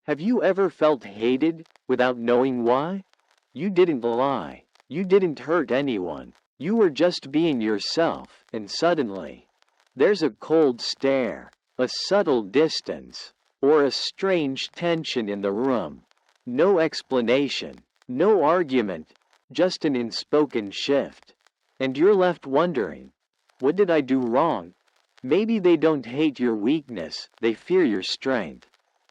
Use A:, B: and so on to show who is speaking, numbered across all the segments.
A: Have you ever felt hated without knowing why? You didn't lie. You didn't hurt anyone. You were just being yourself, and suddenly, there's a cold stare, a subtle distance, or a strange tension in the room. No explanation, no argument, just an unspoken shift. And you're left wondering, what did I do wrong? Maybe they don't hate your weakness, they fear your strength.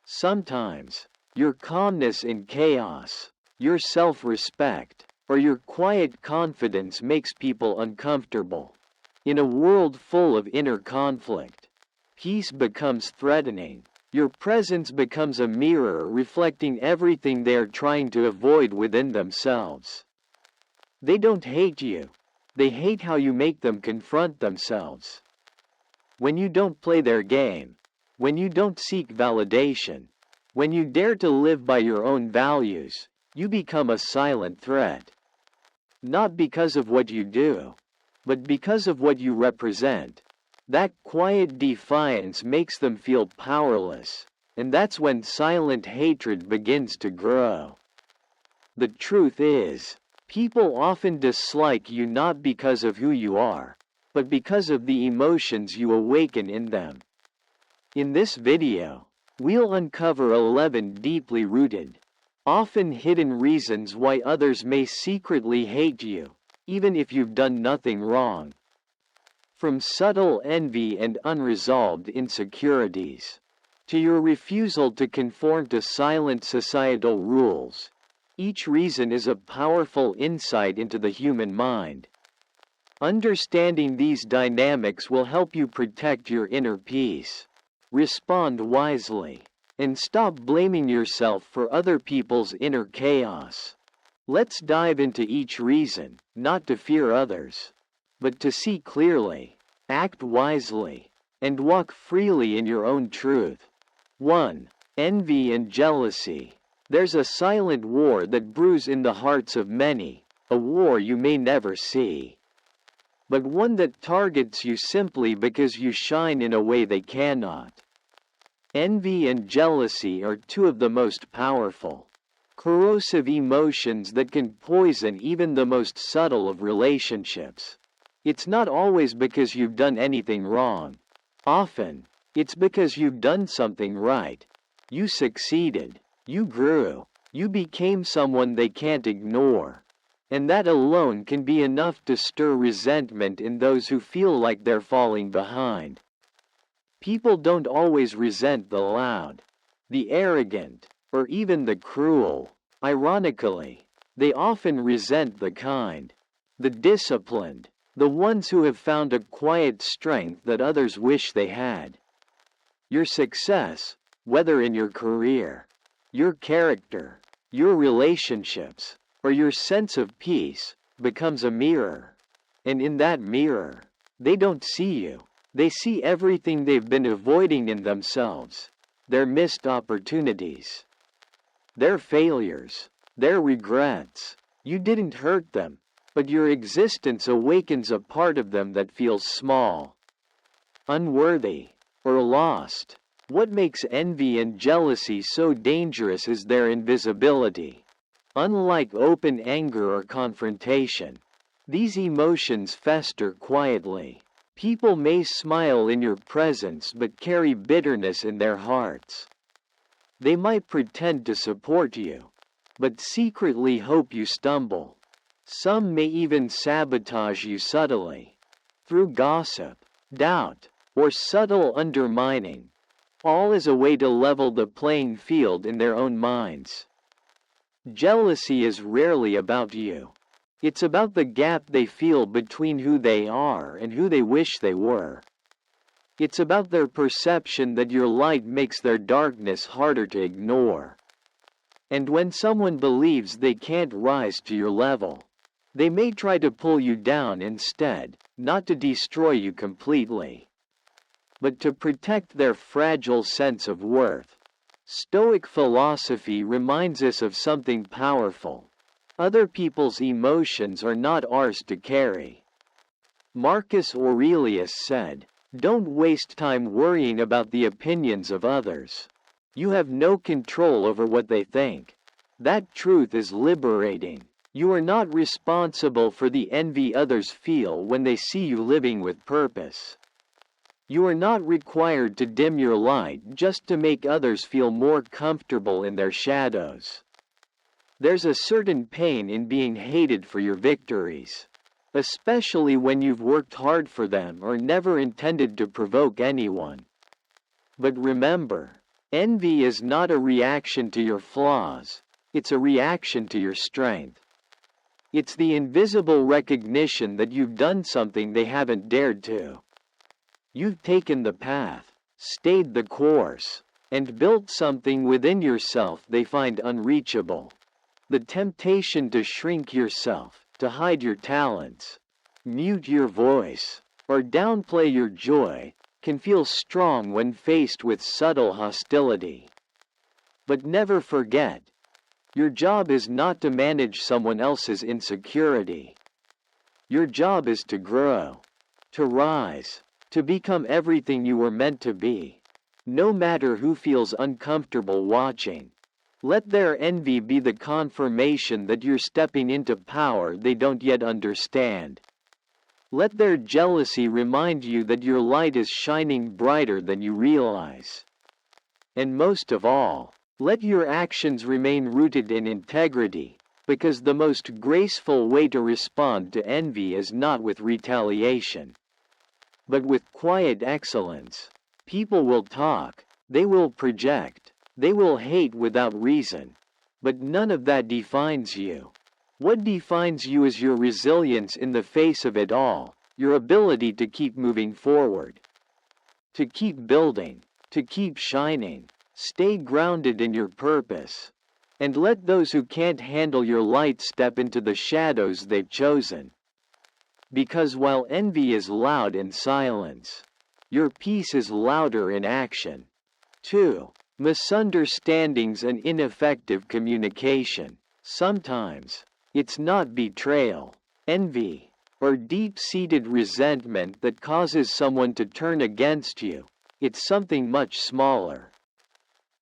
A: Sometimes, your calmness in chaos, your self-respect, or your quiet confidence makes people uncomfortable. In a world full of inner conflict, peace becomes threatening. Your presence becomes a mirror reflecting everything they are trying to avoid within themselves. They don't hate you. They hate how you make them confront themselves. When you don't play their game, when you don't seek validation, when you dare to live by your own values, you become a silent threat. Not because of what you do, but because of what you represent. That quiet defiance makes them feel powerless, and that's when silent hatred begins to grow. The truth is, people often dislike you not because of who you are, but because of the emotions you awaken in them. In this video, we'll uncover 11 deeply rooted, often hidden reasons why others may secretly hate you, even if you've done nothing wrong. From subtle envy and unresolved insecurities, to your refusal to conform to silent societal rules, each reason is a powerful insight into the human mind. Understanding these dynamics will help you protect your inner peace, respond wisely, and stop blaming yourself for other people's inner chaos. Let's dive into each reason, not to fear others, but to see clearly, act wisely, and walk freely in your own truth. 1. Envy and jealousy. There's a silent war that brews in the hearts of many, a war you may never see, but one that targets you simply because you shine in a way they cannot. Envy and jealousy are two of the most powerful, corrosive emotions that can poison even the most subtle of relationships. It's not always because you've done anything wrong. Often, it's because you've done something right. You succeeded, you grew, you became someone they can't ignore. And that alone can be enough to stir resentment in those who feel like they're falling behind. People don't always resent the loud, the arrogant, or even the cruel. Ironically, they often resent the kind, the disciplined, the ones who have found a quiet strength that others wish they had. Your success, whether in your career, your character, your relationships, or your sense of peace, becomes a mirror. And in that mirror, they don't see you. They see everything they've been avoiding in themselves, their missed opportunities, their failures, their regrets. You didn't hurt them, but your existence awakens a part of them that feels small, unworthy, or lost. What makes envy and jealousy so dangerous is their invisibility. Unlike open anger or confrontation, these emotions fester quietly. People may smile in your presence but carry bitterness in their hearts. They might pretend to support you, but secretly hope you stumble. Some may even sabotage you subtly, through gossip, doubt, or subtle undermining, all as a way to level the playing field in their own minds. Jealousy is rarely about you. It's about the gap they feel between who they are and who they wish they were. It's about their perception that your light makes their darkness harder to ignore. And when someone believes they can't rise to your level, they may try to pull you down instead, not to destroy you completely, but to protect their fragile sense of worth. Stoic philosophy reminds us of something powerful. Other people's emotions are not ours to carry. Marcus Aurelius said, "Don't waste time worrying about the opinions of others. You have no control over what they think. That truth is liberating. You are not responsible for the envy others feel when they see you living with purpose. You are not required to dim your light just to make others feel more comfortable in their shadows. There's a certain pain in being hated for your victories, especially when you've worked hard for them or never intended to provoke anyone. But remember, envy is not a reaction to your flaws, it's a reaction to your strength. It's the invisible recognition that you've done something they haven't dared to. You've taken the path, stayed the course, and built something within yourself they find unreachable. The temptation to shrink yourself, to hide your talents, mute your voice, or downplay your joy, can feel strong when faced with subtle hostility. But never forget, your job is not to manage someone else's insecurity. Your job is to grow, to rise, to become everything you were meant to be. No matter who feels uncomfortable watching, let their envy be the confirmation that you're stepping into power they don't yet understand. Let their jealousy remind you that your light is shining brighter than you realize. And most of all, let your actions remain rooted in integrity, because the most graceful way to respond to envy is not with retaliation, but with quiet excellence. People will talk, they will project, they will hate without reason, but none of that defines you. What defines you is your resilience in the face of it all, your ability to keep moving forward, to keep building, to keep shining. Stay grounded in your purpose, and let those who can't handle your light step into the shadows they've chosen. Because while envy is loud in silence, your peace is louder in action. 2. Misunderstandings and ineffective communication. Sometimes, it's not betrayal, envy, or deep-seated resentment that causes someone to turn against you. It's something much smaller,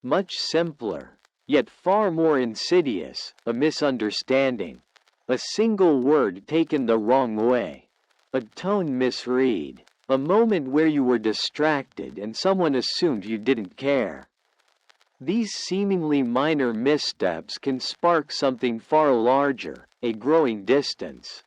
A: much simpler, yet far more insidious: a misunderstanding. A single word taken the wrong way, a tone misread, a moment where you were distracted and someone assumed you didn't care. These seemingly minor missteps can spark something far larger, a growing distance,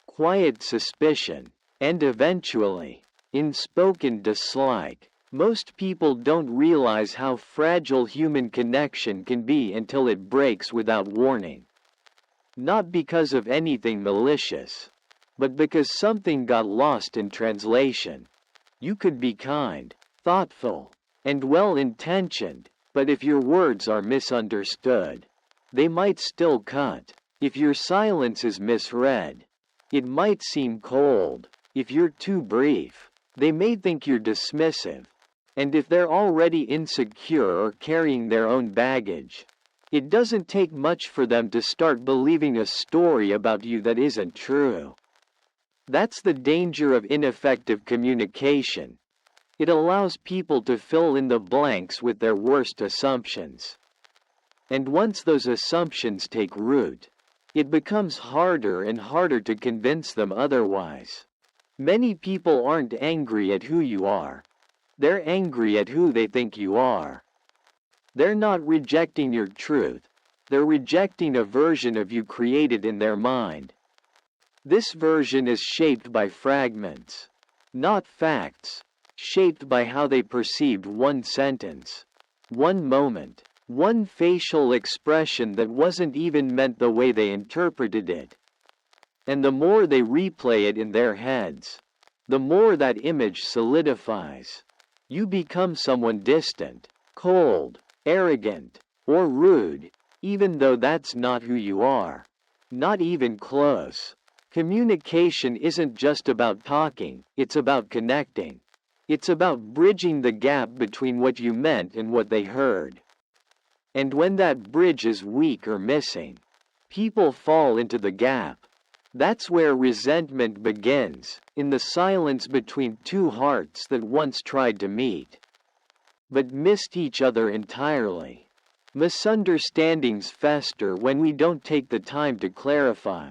A: quiet suspicion, and eventually, unspoken dislike. Most people don't realize how fragile human connection can be until it breaks without warning. Not because of anything malicious, but because something got lost in translation. You could be kind, thoughtful, and well-intentioned, but if your words are misunderstood, they might still cut. If your silence is misread, it might seem cold. If you're too brief, they may think you're dismissive. And if they're already insecure or carrying their own baggage, it doesn't take much for them to start believing a story about you that isn't true. That's the danger of ineffective communication. It allows people to fill in the blanks with their worst assumptions. And once those assumptions take root, it becomes harder and harder to convince them otherwise. Many people aren't angry at who you are. They're angry at who they think you are. They're not rejecting your truth. They're rejecting a version of you created in their mind. This version is shaped by fragments, not facts, shaped by how they perceived one sentence, one moment, one facial expression that wasn't even meant the way they interpreted it. And the more they replay it in their heads, the more that image solidifies. You become someone distant, cold, arrogant, or rude, even though that's not who you are. Not even close. Communication isn't just about talking, it's about connecting. It's about bridging the gap between what you meant and what they heard. And when that bridge is weak or missing, people fall into the gap. That's where resentment begins, in the silence between two hearts that once tried to meet. but missed each other entirely. Misunderstandings fester when we don't take the time to clarify,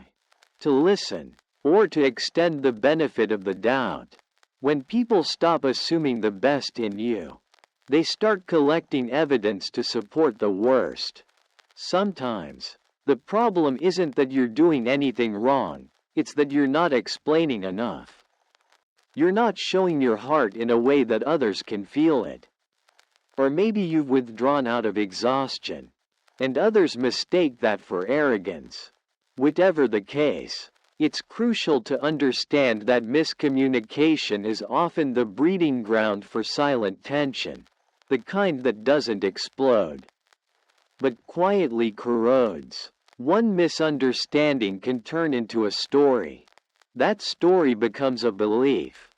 A: to listen, or to extend the benefit of the doubt. When people stop assuming the best in you, they start collecting evidence to support the worst. Sometimes, the problem isn't that you're doing anything wrong, it's that you're not explaining enough. You're not showing your heart in a way that others can feel it. Or maybe you've withdrawn out of exhaustion, and others mistake that for arrogance. Whatever the case, it's crucial to understand that miscommunication is often the breeding ground for silent tension, the kind that doesn't explode, but quietly corrodes. One misunderstanding can turn into a story. That story becomes a belief,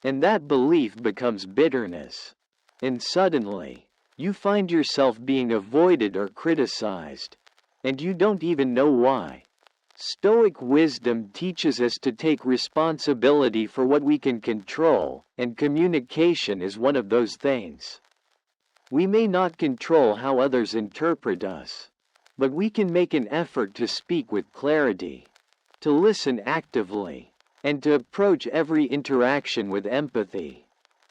A: and that belief becomes bitterness. And suddenly, you find yourself being avoided or criticized, and you don't even know why. Stoic wisdom teaches us to take responsibility for what we can control, and communication is one of those things. We may not control how others interpret us, but we can make an effort to speak with clarity, to listen actively, and to approach every interaction with empathy.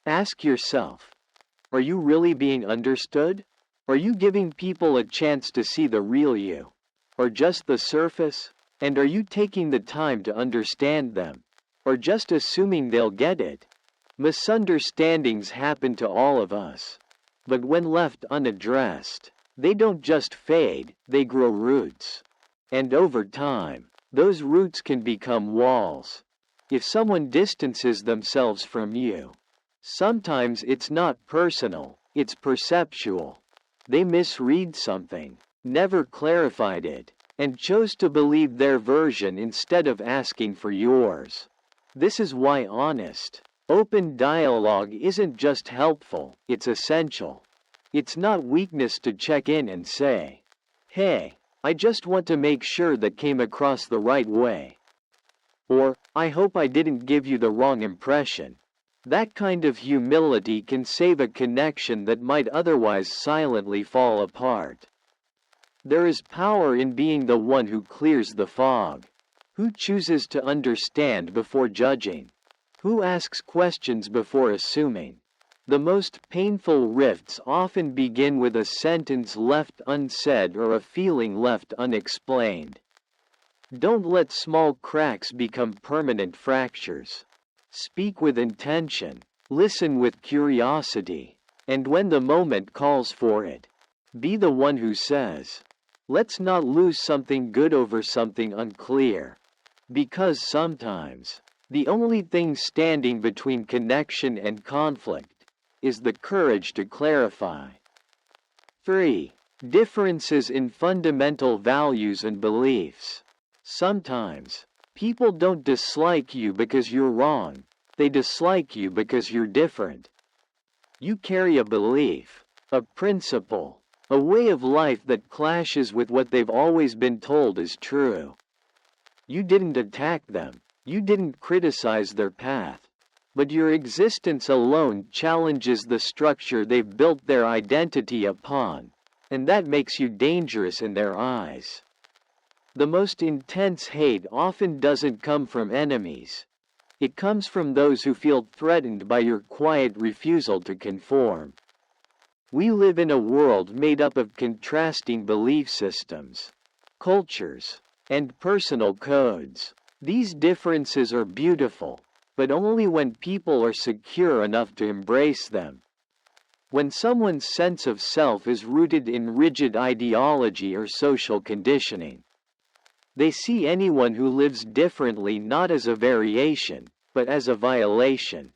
A: Ask yourself, are you really being understood? Are you giving people a chance to see the real you, or just the surface? And are you taking the time to understand them, or just assuming they'll get it? Misunderstandings happen to all of us, but when left unaddressed, they don't just fade, they grow roots. And over time, those roots can become walls. If someone distances themselves from you, sometimes it's not personal, it's perceptual. They misread something, never clarified it, and chose to believe their version instead of asking for yours. This is why honest, open dialogue isn't just helpful, it's essential. It's not weakness to check in and say, "Hey, I just want to make sure that came across the right way." Or, "I hope I didn't give you the wrong impression." That kind of humility can save a connection that might otherwise silently fall apart. There is power in being the one who clears the fog, who chooses to understand before judging, who asks questions before assuming. The most painful rifts often begin with a sentence left unsaid or a feeling left unexplained. Don't let small cracks become permanent fractures. Speak with intention, listen with curiosity, and when the moment calls for it, be the one who says, "Let's not lose something good over something unclear." Because sometimes, the only thing standing between connection and conflict is the courage to clarify. 3. Differences in fundamental values and beliefs. Sometimes, people don't dislike you because you're wrong, they dislike you because you're different. You carry a belief, a principle, a way of life that clashes with what they've always been told is true. You didn't attack them, you didn't criticize their path, but your existence alone challenges the structure they've built their identity upon, and that makes you dangerous in their eyes. The most intense hate often doesn't come from enemies. It comes from those who feel threatened by your quiet refusal to conform. We live in a world made up of contrasting belief systems, cultures, and personal codes. These differences are beautiful, but only when people are secure enough to embrace them. When someone's sense of self is rooted in rigid ideology or social conditioning, they see anyone who lives differently not as a variation, but as a violation.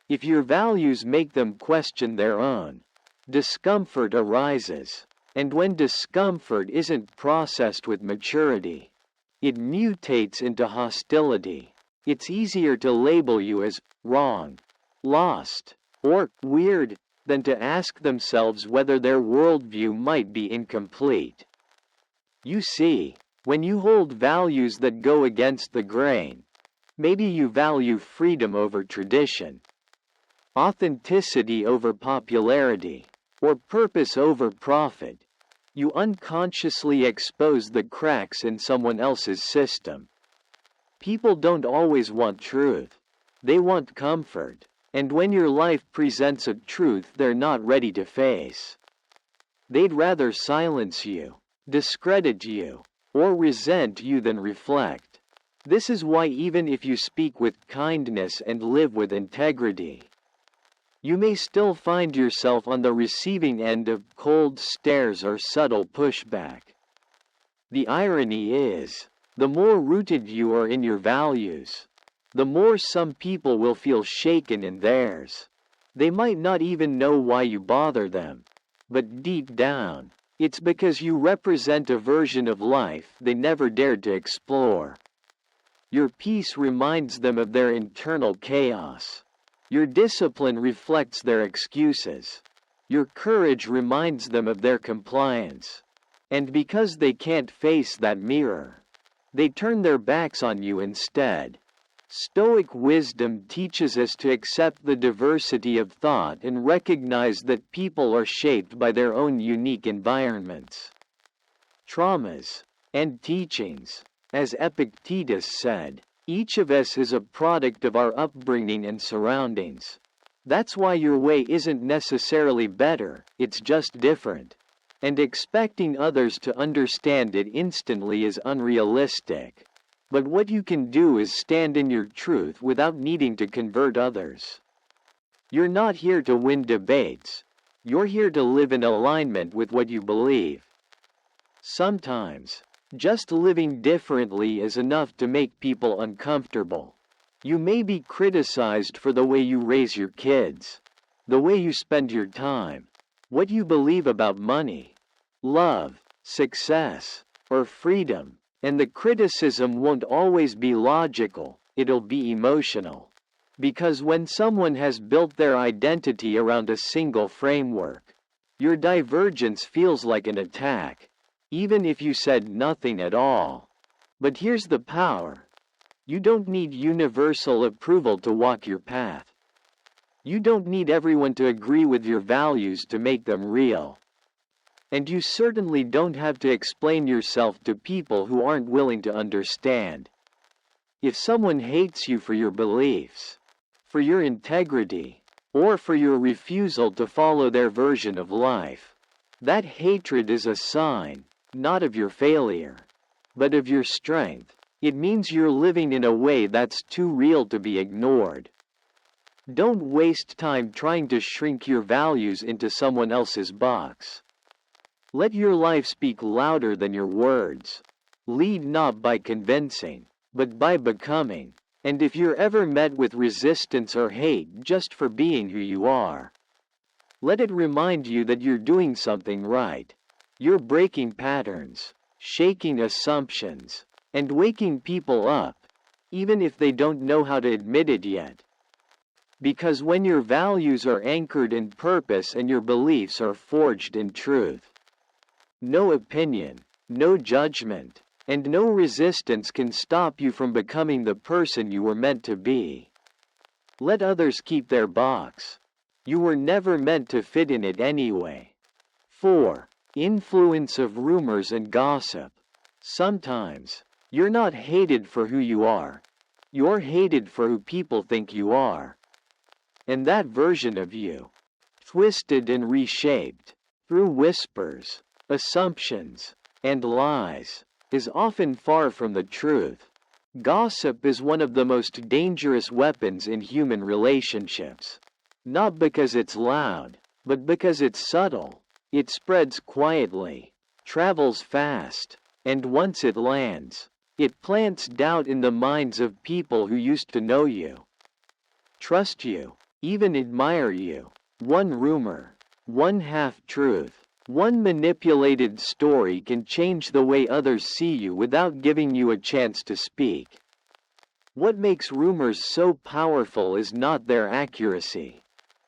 A: If your values make them question their own, discomfort arises, and when discomfort isn't processed with maturity, it mutates into hostility. It's easier to label you as wrong, lost, or weird than to ask themselves whether their worldview might be incomplete. You see, when you hold values that go against the grain, maybe you value freedom over tradition. authenticity over popularity, or purpose over profit, you unconsciously expose the cracks in someone else's system. People don't always want truth. They want comfort. And when your life presents a truth they're not ready to face, they'd rather silence you, discredit you, or resent you than reflect. This is why even if you speak with kindness and live with integrity, you may still find yourself on the receiving end of cold stares or subtle pushback. The irony is, the more rooted you are in your values, the more some people will feel shaken in theirs. They might not even know why you bother them, but deep down, it's because you represent a version of life they never dared to explore. Your peace reminds them of their internal chaos. Your discipline reflects their excuses. Your courage reminds them of their compliance. And because they can't face that mirror, they turn their backs on you instead. Stoic wisdom teaches us to accept the diversity of thought and recognize that people are shaped by their own unique environments, traumas, and teachings. As Epictetus said, each of us is a product of our upbringing and surroundings. That's why your way isn't necessarily better, it's just different. And expecting others to understand it instantly is unrealistic. But what you can do is stand in your truth without needing to convert others. You're not here to win debates. You're here to live in alignment with what you believe. Sometimes, just living differently is enough to make people uncomfortable. You may be criticized for the way you raise your kids, the way you spend your time, what you believe about money, love, success, or freedom, and the criticism won't always be logical, it'll be emotional. Because when someone has built their identity around a single framework, your divergence feels like an attack, even if you said nothing at all. But here's the power. You don't need universal approval to walk your path. You don't need everyone to agree with your values to make them real. And you certainly don't have to explain yourself to people who aren't willing to understand. If someone hates you for your beliefs, for your integrity, or for your refusal to follow their version of life, that hatred is a sign, not of your failure, but of your strength. It means you're living in a way that's too real to be ignored. Don't waste time trying to shrink your values into someone else's box. Let your life speak louder than your words. Lead not by convincing, but by becoming. And if you're ever met with resistance or hate just for being who you are, let it remind you that you're doing something right. You're breaking patterns, shaking assumptions, and waking people up, even if they don't know how to admit it yet. Because when your values are anchored in purpose and your beliefs are forged in truth, no opinion, no judgment, and no resistance can stop you from becoming the person you were meant to be. Let others keep their box. You were never meant to fit in it anyway. 4. Influence of rumors and gossip. Sometimes, you're not hated for who you are. You're hated for who people think you are. And that version of you, twisted and reshaped, through whispers, assumptions, and lies, is often far from the truth. Gossip is one of the most dangerous weapons in human relationships. Not because it's loud, but because it's subtle. It spreads quietly, travels fast, and once it lands, it plants doubt in the minds of people who used to know you, trust you, even admire you. One rumor, one half-truth, one manipulated story can change the way others see you without giving you a chance to speak. What makes rumors so powerful is not their accuracy,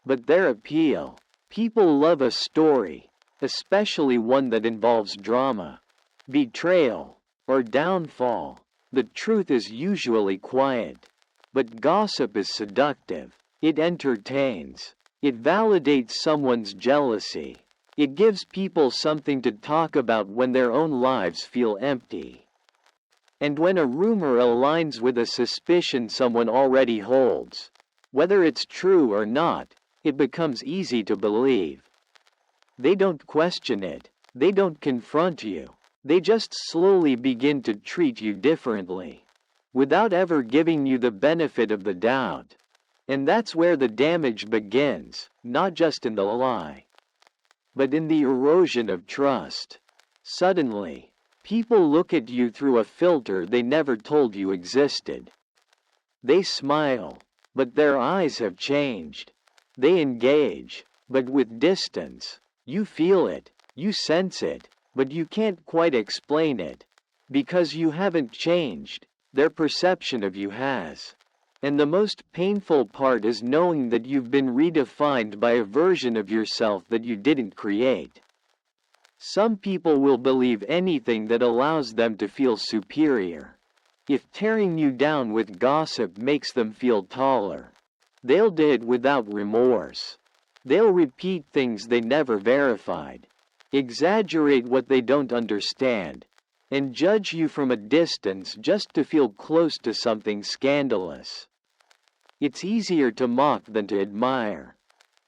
A: but their appeal. People love a story, especially one that involves drama, betrayal, or downfall. The truth is usually quiet, but gossip is seductive. It entertains. It validates someone's jealousy. It gives people something to talk about when their own lives feel empty. And when a rumor aligns with a suspicion someone already holds, whether it's true or not, it becomes easy to believe. They don't question it. They don't confront you. They just slowly begin to treat you differently, without ever giving you the benefit of the doubt. And that's where the damage begins, not just in the lie, but in the erosion of trust. Suddenly, people look at you through a filter they never told you existed. They smile, but their eyes have changed. They engage, but with distance. You feel it, you sense it, but you can't quite explain it. Because you haven't changed, their perception of you has. And the most painful part is knowing that you've been redefined by a version of yourself that you didn't create. Some people will believe anything that allows them to feel superior. If tearing you down with gossip makes them feel taller, they'll do it without remorse. They'll repeat things they never verified, exaggerate what they don't understand, and judge you from a distance just to feel close to something scandalous. It's easier to mock than to admire.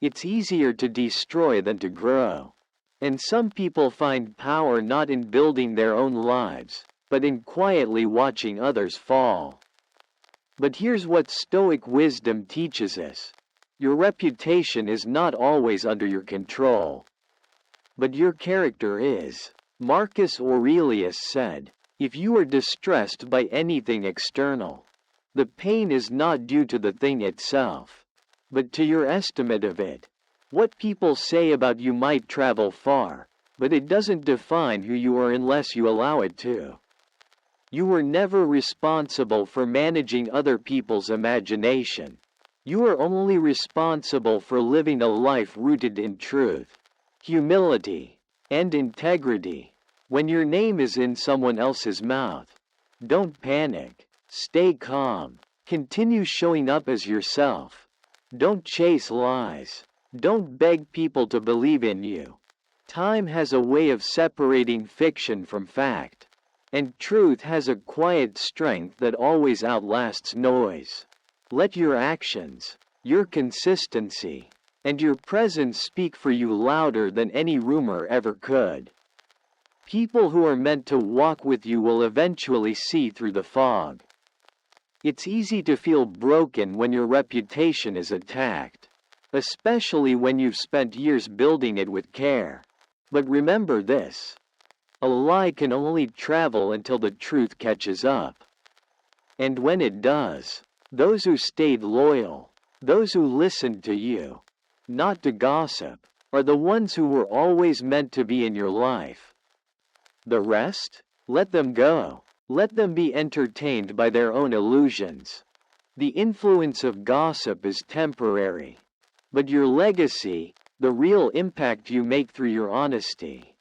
A: It's easier to destroy than to grow. And some people find power not in building their own lives, but in quietly watching others fall. But here's what Stoic wisdom teaches us. Your reputation is not always under your control, but your character is. Marcus Aurelius said, "If you are distressed by anything external, the pain is not due to the thing itself, but to your estimate of it. What people say about you might travel far, but it doesn't define who you are unless you allow it to." You were never responsible for managing other people's imagination. You are only responsible for living a life rooted in truth, humility, and integrity. When your name is in someone else's mouth, don't panic. Stay calm. Continue showing up as yourself. Don't chase lies. Don't beg people to believe in you. Time has a way of separating fiction from fact, and truth has a quiet strength that always outlasts noise. Let your actions, your consistency, and your presence speak for you louder than any rumor ever could. People who are meant to walk with you will eventually see through the fog. It's easy to feel broken when your reputation is attacked, especially when you've spent years building it with care. But remember this: a lie can only travel until the truth catches up. And when it does, those who stayed loyal, those who listened to you, not to gossip, are the ones who were always meant to be in your life. The rest? Let them go. Let them be entertained by their own illusions. The influence of gossip is temporary, but your legacy, the real impact you make through your honesty,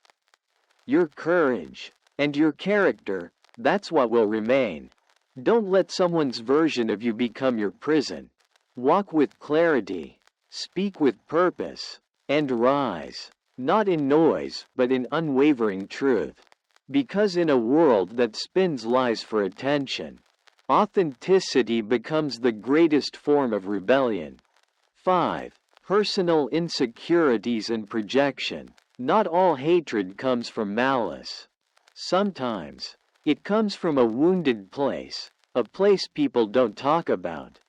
A: your courage, and your character, that's what will remain. Don't let someone's version of you become your prison. Walk with clarity, speak with purpose, and rise, not in noise, but in unwavering truth. Because in a world that spins lies for attention, authenticity becomes the greatest form of rebellion. 5. Personal insecurities and projection. Not all hatred comes from malice. Sometimes, it comes from a wounded place, a place people don't talk about,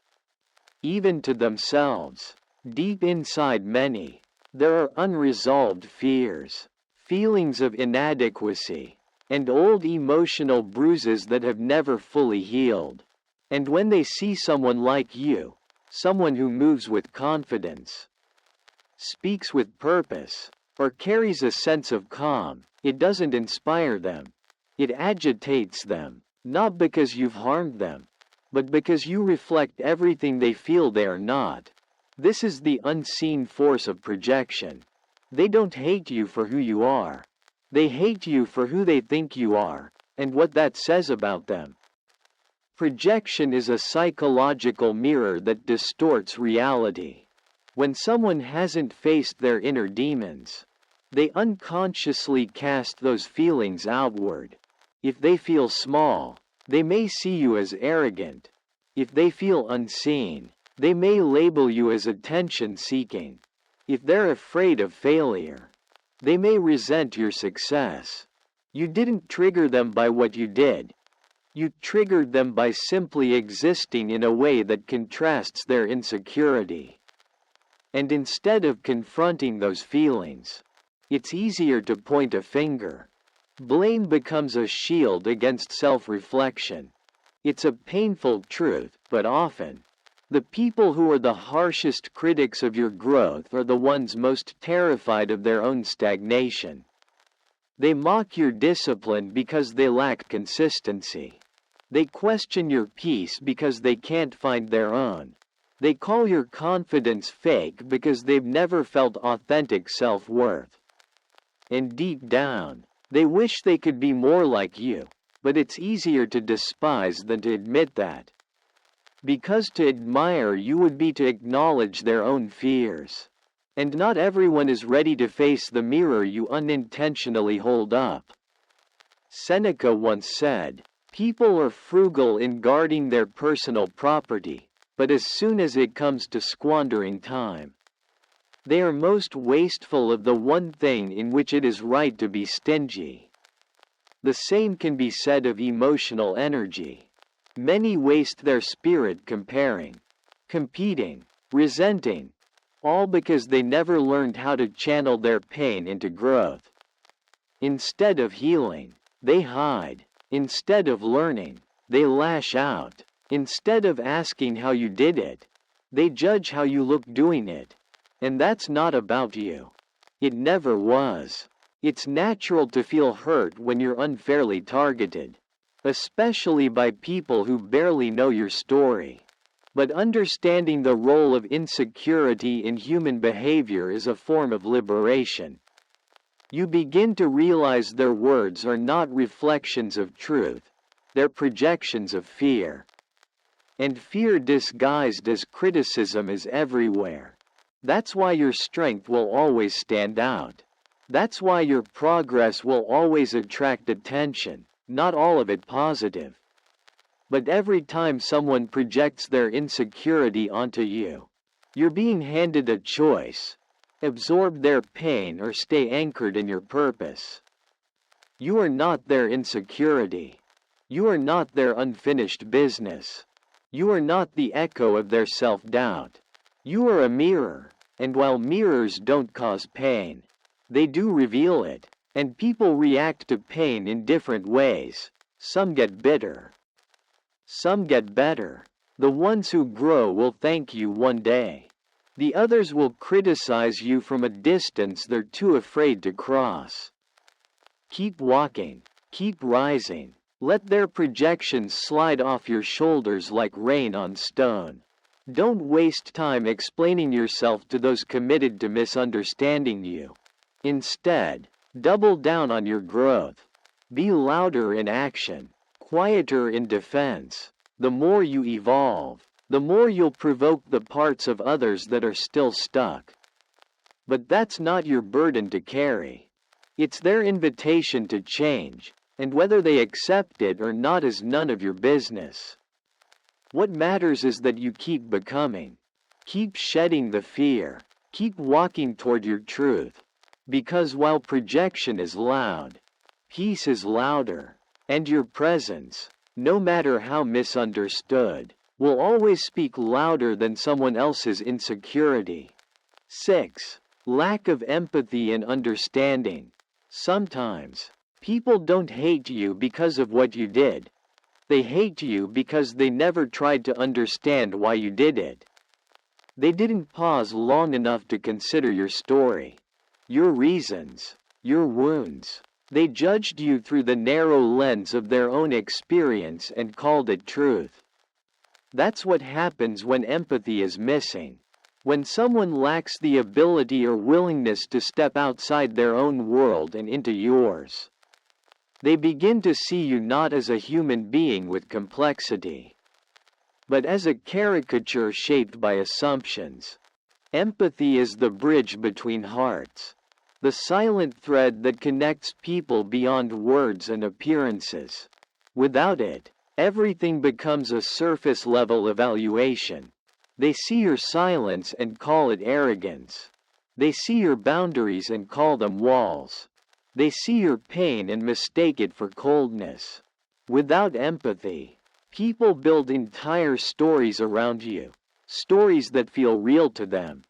A: even to themselves. Deep inside many, there are unresolved fears, feelings of inadequacy, and old emotional bruises that have never fully healed. And when they see someone like you, someone who moves with confidence, speaks with purpose, or carries a sense of calm, it doesn't inspire them. It agitates them, not because you've harmed them, but because you reflect everything they feel they are not. This is the unseen force of projection. They don't hate you for who you are. They hate you for who they think you are, and what that says about them. Projection is a psychological mirror that distorts reality. When someone hasn't faced their inner demons, they unconsciously cast those feelings outward. If they feel small, they may see you as arrogant. If they feel unseen, they may label you as attention-seeking. If they're afraid of failure, they may resent your success. You didn't trigger them by what you did. You triggered them by simply existing in a way that contrasts their insecurity. And instead of confronting those feelings, it's easier to point a finger. Blame becomes a shield against self-reflection. It's a painful truth, but often, the people who are the harshest critics of your growth are the ones most terrified of their own stagnation. They mock your discipline because they lack consistency. They question your peace because they can't find their own. They call your confidence fake because they've never felt authentic self-worth. And deep down, they wish they could be more like you, but it's easier to despise than to admit that. Because to admire you would be to acknowledge their own fears. And not everyone is ready to face the mirror you unintentionally hold up. Seneca once said, "People are frugal in guarding their personal property, but as soon as it comes to squandering time, they are most wasteful of the one thing in which it is right to be stingy." The same can be said of emotional energy. Many waste their spirit comparing, competing, resenting, all because they never learned how to channel their pain into growth. Instead of healing, they hide. Instead of learning, they lash out. Instead of asking how you did it, they judge how you look doing it. And that's not about you. It never was. It's natural to feel hurt when you're unfairly targeted, especially by people who barely know your story. But understanding the role of insecurity in human behavior is a form of liberation. You begin to realize their words are not reflections of truth, they're projections of fear. And fear disguised as criticism is everywhere. That's why your strength will always stand out. That's why your progress will always attract attention, not all of it positive. But every time someone projects their insecurity onto you, you're being handed a choice: absorb their pain or stay anchored in your purpose. You are not their insecurity. You are not their unfinished business. You are not the echo of their self-doubt. You are a mirror, and while mirrors don't cause pain, they do reveal it, and people react to pain in different ways. Some get bitter. Some get better. The ones who grow will thank you one day. The others will criticize you from a distance they're too afraid to cross. Keep walking. Keep rising. Let their projections slide off your shoulders like rain on stone. Don't waste time explaining yourself to those committed to misunderstanding you. Instead, double down on your growth. Be louder in action, quieter in defense. The more you evolve, the more you'll provoke the parts of others that are still stuck. But that's not your burden to carry. It's their invitation to change, and whether they accept it or not is none of your business. What matters is that you keep becoming. Keep shedding the fear. Keep walking toward your truth. Because while projection is loud, peace is louder, and your presence, no matter how misunderstood, will always speak louder than someone else's insecurity. 6. Lack of empathy and understanding. Sometimes, people don't hate you because of what you did. They hate you because they never tried to understand why you did it. They didn't pause long enough to consider your story, your reasons, your wounds. They judged you through the narrow lens of their own experience and called it truth. That's what happens when empathy is missing. When someone lacks the ability or willingness to step outside their own world and into yours. They begin to see you not as a human being with complexity, but as a caricature shaped by assumptions. Empathy is the bridge between hearts, the silent thread that connects people beyond words and appearances. Without it, everything becomes a surface-level evaluation. They see your silence and call it arrogance. They see your boundaries and call them walls. They see your pain and mistake it for coldness. Without empathy, people build entire stories around you, stories that feel real to them,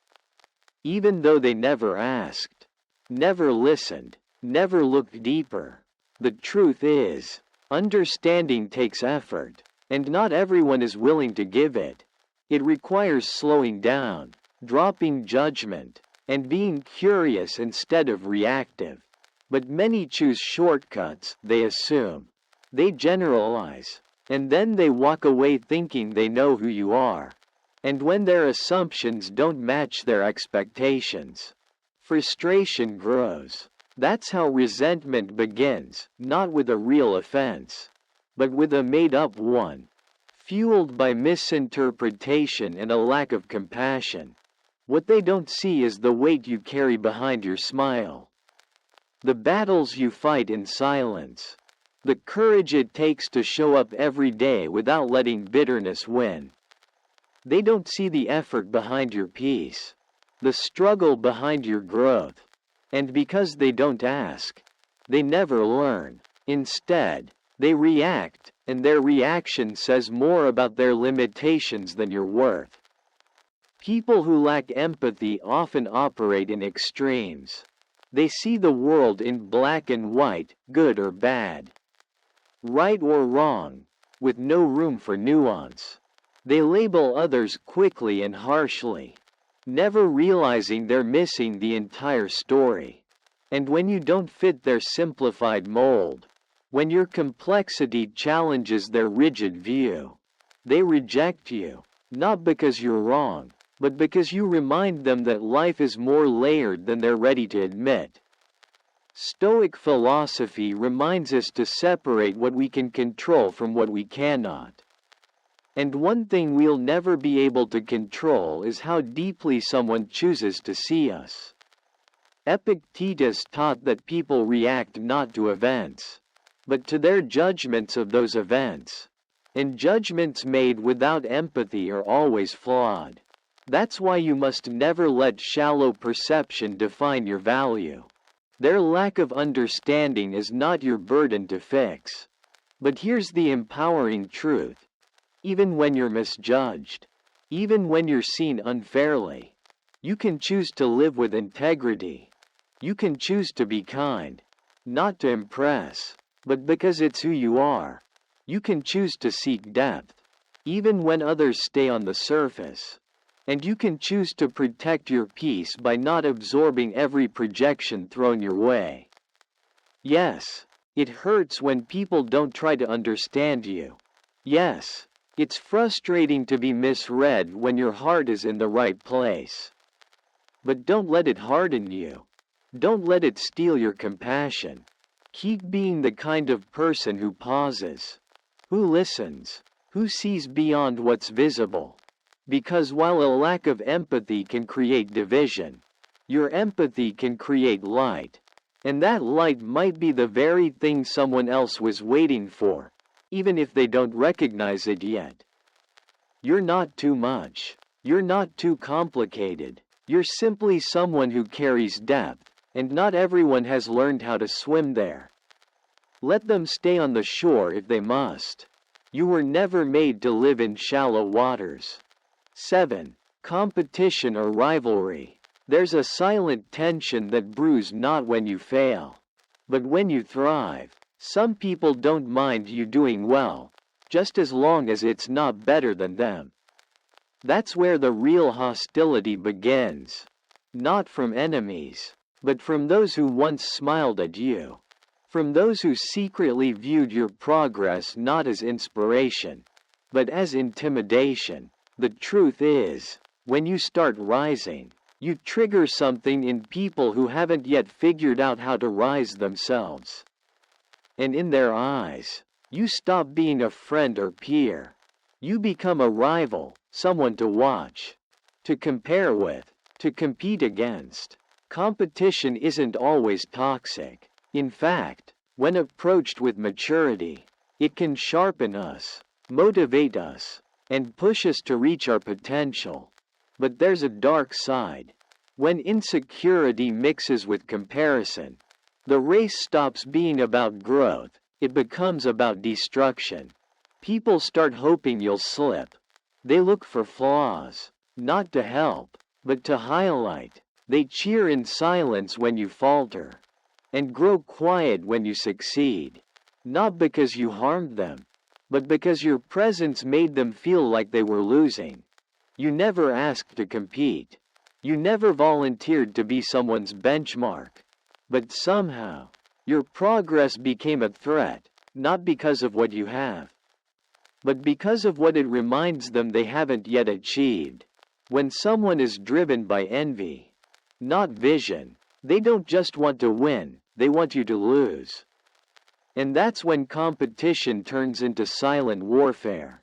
A: even though they never asked, never listened, never looked deeper. The truth is, understanding takes effort, and not everyone is willing to give it. It requires slowing down, dropping judgment, and being curious instead of reactive. But many choose shortcuts. They assume, they generalize, and then they walk away thinking they know who you are. And when their assumptions don't match their expectations, frustration grows. That's how resentment begins, not with a real offense, but with a made-up one, fueled by misinterpretation and a lack of compassion. What they don't see is the weight you carry behind your smile, the battles you fight in silence, the courage it takes to show up every day without letting bitterness win. They don't see the effort behind your peace, the struggle behind your growth. And because they don't ask, they never learn. Instead, they react, and their reaction says more about their limitations than your worth. People who lack empathy often operate in extremes. They see the world in black and white, good or bad, right or wrong, with no room for nuance. They label others quickly and harshly, never realizing they're missing the entire story. And when you don't fit their simplified mold, when your complexity challenges their rigid view, they reject you, not because you're wrong, but because you remind them that life is more layered than they're ready to admit. Stoic philosophy reminds us to separate what we can control from what we cannot. And one thing we'll never be able to control is how deeply someone chooses to see us. Epictetus taught that people react not to events, but to their judgments of those events. And judgments made without empathy are always flawed. That's why you must never let shallow perception define your value. Their lack of understanding is not your burden to fix. But here's the empowering truth. Even when you're misjudged, even when you're seen unfairly, you can choose to live with integrity. You can choose to be kind, not to impress, but because it's who you are. You can choose to seek depth, even when others stay on the surface. And you can choose to protect your peace by not absorbing every projection thrown your way. Yes, it hurts when people don't try to understand you. Yes, it's frustrating to be misread when your heart is in the right place. But don't let it harden you. Don't let it steal your compassion. Keep being the kind of person who pauses, who listens, who sees beyond what's visible. Because while a lack of empathy can create division, your empathy can create light. And that light might be the very thing someone else was waiting for, even if they don't recognize it yet. You're not too much. You're not too complicated. You're simply someone who carries depth, and not everyone has learned how to swim there. Let them stay on the shore if they must. You were never made to live in shallow waters. 7. Competition or rivalry. There's a silent tension that brews not when you fail, but when you thrive. Some people don't mind you doing well, just as long as it's not better than them. That's where the real hostility begins. Not from enemies, but from those who once smiled at you. From those who secretly viewed your progress not as inspiration, but as intimidation. The truth is, when you start rising, you trigger something in people who haven't yet figured out how to rise themselves. And in their eyes, you stop being a friend or peer. You become a rival, someone to watch, to compare with, to compete against. Competition isn't always toxic. In fact, when approached with maturity, it can sharpen us, motivate us, and push us to reach our potential. But there's a dark side. When insecurity mixes with comparison, the race stops being about growth, it becomes about destruction. People start hoping you'll slip. They look for flaws, not to help, but to highlight. They cheer in silence when you falter, and grow quiet when you succeed. Not because you harmed them, but because your presence made them feel like they were losing. You never asked to compete. You never volunteered to be someone's benchmark. But somehow, your progress became a threat, not because of what you have, but because of what it reminds them they haven't yet achieved. When someone is driven by envy, not vision, they don't just want to win, they want you to lose. And that's when competition turns into silent warfare.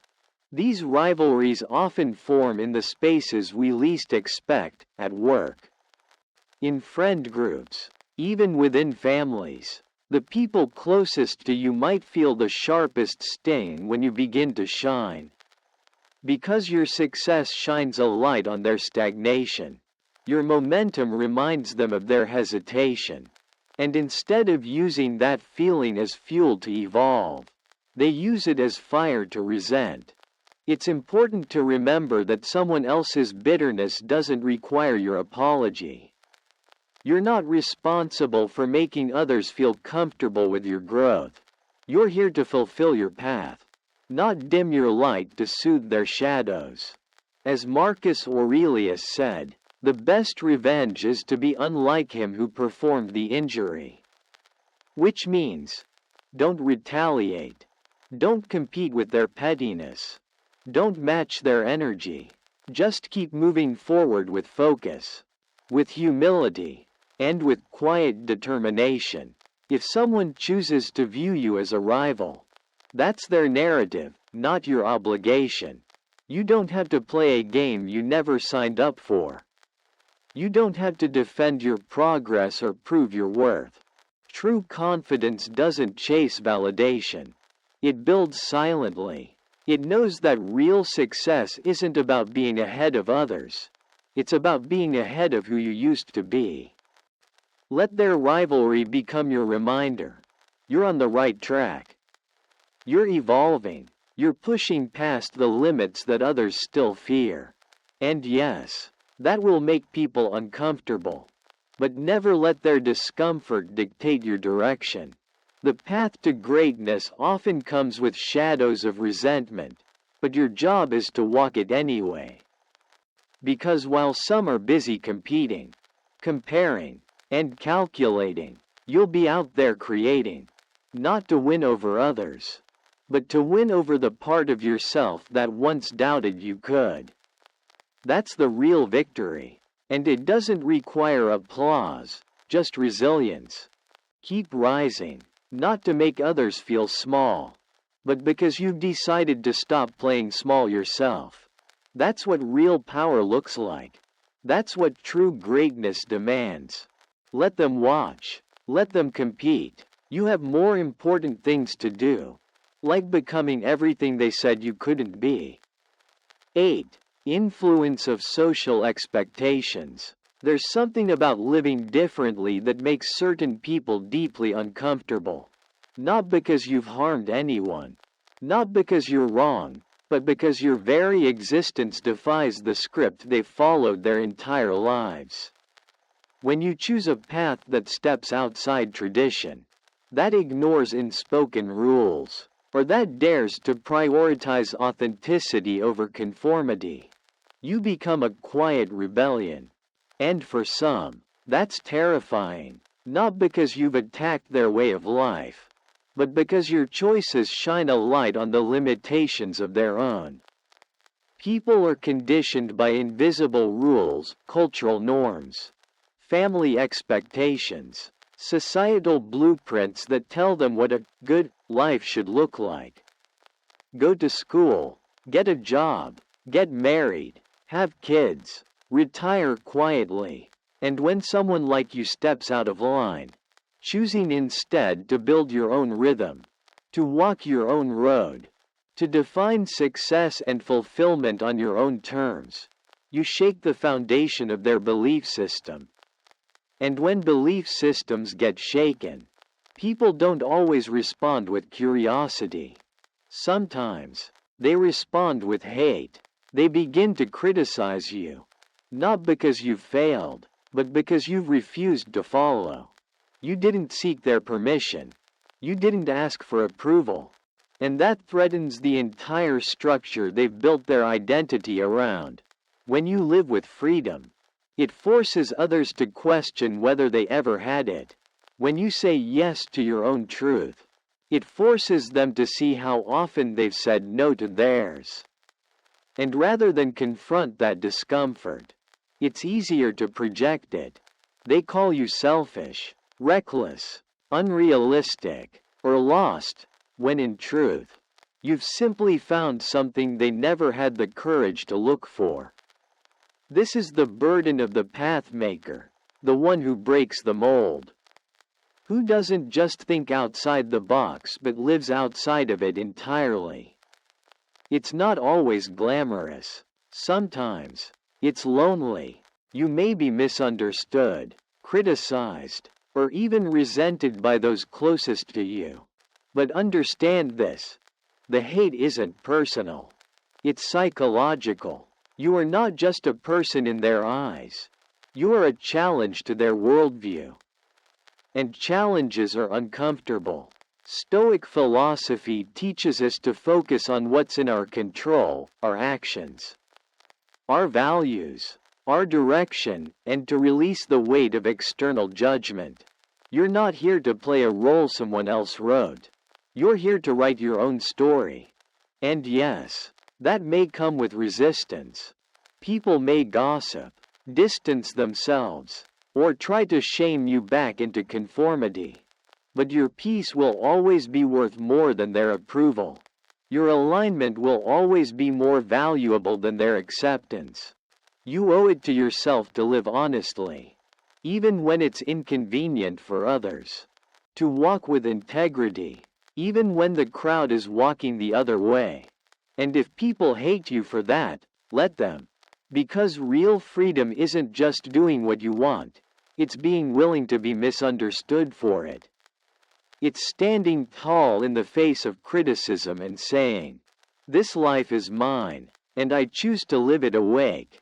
A: These rivalries often form in the spaces we least expect, at work, in friend groups, even within families. The people closest to you might feel the sharpest sting when you begin to shine. Because your success shines a light on their stagnation. Your momentum reminds them of their hesitation. And instead of using that feeling as fuel to evolve, they use it as fire to resent. It's important to remember that someone else's bitterness doesn't require your apology. You're not responsible for making others feel comfortable with your growth. You're here to fulfill your path, not dim your light to soothe their shadows. As Marcus Aurelius said, the best revenge is to be unlike him who performed the injury. Which means, don't retaliate. Don't compete with their pettiness. Don't match their energy. Just keep moving forward with focus, with humility, and with quiet determination. If someone chooses to view you as a rival, that's their narrative, not your obligation. You don't have to play a game you never signed up for. You don't have to defend your progress or prove your worth. True confidence doesn't chase validation. It builds silently. It knows that real success isn't about being ahead of others. It's about being ahead of who you used to be. Let their rivalry become your reminder. You're on the right track. You're evolving. You're pushing past the limits that others still fear. And yes, that will make people uncomfortable. But never let their discomfort dictate your direction. The path to greatness often comes with shadows of resentment, but your job is to walk it anyway. Because while some are busy competing, comparing, and calculating, you'll be out there creating, not to win over others, but to win over the part of yourself that once doubted you could. That's the real victory, and it doesn't require applause, just resilience. Keep rising, not to make others feel small, but because you've decided to stop playing small yourself. That's what real power looks like. That's what true greatness demands. Let them watch. Let them compete. You have more important things to do, like becoming everything they said you couldn't be. 8. Influence of social expectations. There's something about living differently that makes certain people deeply uncomfortable. Not because you've harmed anyone, not because you're wrong, but because your very existence defies the script they've followed their entire lives. When you choose a path that steps outside tradition, that ignores unspoken rules, or that dares to prioritize authenticity over conformity, you become a quiet rebellion. And for some, that's terrifying, not because you've attacked their way of life, but because your choices shine a light on the limitations of their own. People are conditioned by invisible rules, cultural norms, family expectations, societal blueprints that tell them what a good life should look like. Go to school, get a job, get married, have kids, retire quietly, and when someone like you steps out of line, choosing instead to build your own rhythm, to walk your own road, to define success and fulfillment on your own terms, you shake the foundation of their belief system. And when belief systems get shaken, people don't always respond with curiosity. Sometimes, they respond with hate. They begin to criticize you, not because you've failed, but because you've refused to follow. You didn't seek their permission. You didn't ask for approval. And that threatens the entire structure they've built their identity around. When you live with freedom, it forces others to question whether they ever had it. When you say yes to your own truth, it forces them to see how often they've said no to theirs. And rather than confront that discomfort, it's easier to project it. They call you selfish, reckless, unrealistic, or lost, when in truth, you've simply found something they never had the courage to look for. This is the burden of the path maker, the one who breaks the mold. Who doesn't just think outside the box but lives outside of it entirely. It's not always glamorous. Sometimes, it's lonely. You may be misunderstood, criticized, or even resented by those closest to you. But understand this. The hate isn't personal. It's psychological. You are not just a person in their eyes. You are a challenge to their worldview. And challenges are uncomfortable. Stoic philosophy teaches us to focus on what's in our control, our actions, our values, our direction, and to release the weight of external judgment. You're not here to play a role someone else wrote. You're here to write your own story. And yes, that may come with resistance. People may gossip, distance themselves, or try to shame you back into conformity. But your peace will always be worth more than their approval. Your alignment will always be more valuable than their acceptance. You owe it to yourself to live honestly, even when it's inconvenient for others. To walk with integrity, even when the crowd is walking the other way. And if people hate you for that, let them. Because real freedom isn't just doing what you want, it's being willing to be misunderstood for it. It's standing tall in the face of criticism and saying, "This life is mine, and I choose to live it awake."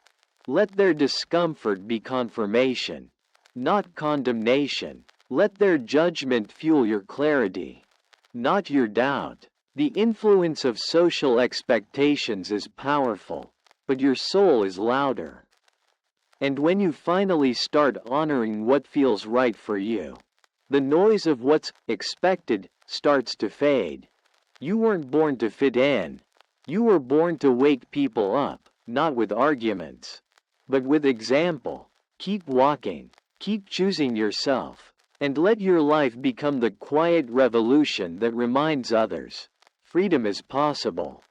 A: Let their discomfort be confirmation, not condemnation. Let their judgment fuel your clarity, not your doubt. The influence of social expectations is powerful, but your soul is louder. And when you finally start honoring what feels right for you, the noise of what's expected starts to fade. You weren't born to fit in. You were born to wake people up, not with arguments, but with example. Keep walking, keep choosing yourself, and let your life become the quiet revolution that reminds others freedom is possible.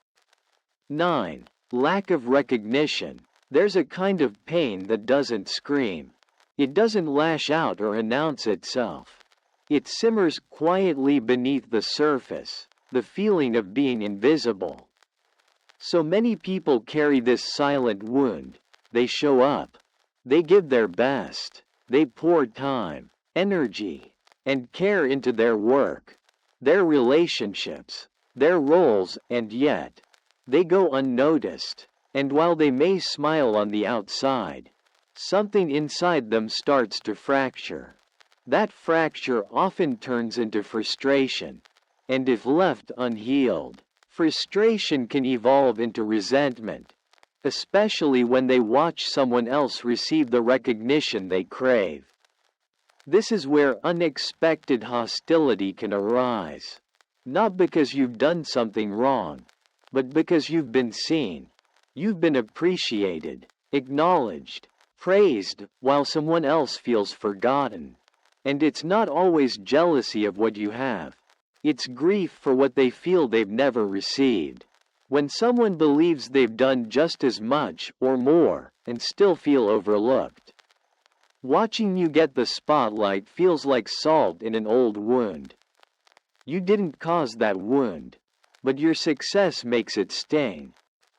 A: 9. Lack of recognition. There's a kind of pain that doesn't scream. It doesn't lash out or announce itself. It simmers quietly beneath the surface, the feeling of being invisible. So many people carry this silent wound. They show up. They give their best. They pour time, energy, and care into their work, their relationships, their roles, and yet, they go unnoticed. And while they may smile on the outside, something inside them starts to fracture. That fracture often turns into frustration. And if left unhealed, frustration can evolve into resentment, especially when they watch someone else receive the recognition they crave. This is where unexpected hostility can arise. Not because you've done something wrong, but because you've been seen. You've been appreciated, acknowledged, praised, while someone else feels forgotten. And it's not always jealousy of what you have. It's grief for what they feel they've never received. When someone believes they've done just as much or more and still feel overlooked. Watching you get the spotlight feels like salt in an old wound. You didn't cause that wound, but your success makes it sting.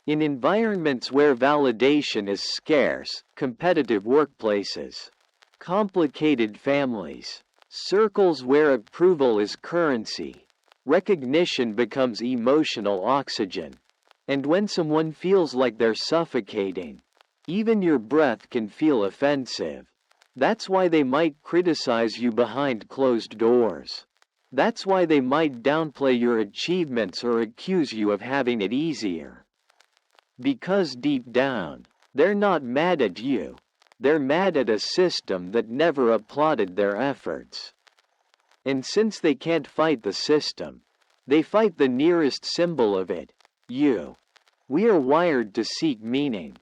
A: In environments where validation is scarce, competitive workplaces, complicated families, circles where approval is currency, recognition becomes emotional oxygen. And when someone feels like they're suffocating, even your breath can feel offensive. That's why they might criticize you behind closed doors. That's why they might downplay your achievements or accuse you of having it easier. Because deep down, they're not mad at you. They're mad at a system that never applauded their efforts. And since they can't fight the system, they fight the nearest symbol of it, you. We are wired to seek meaning,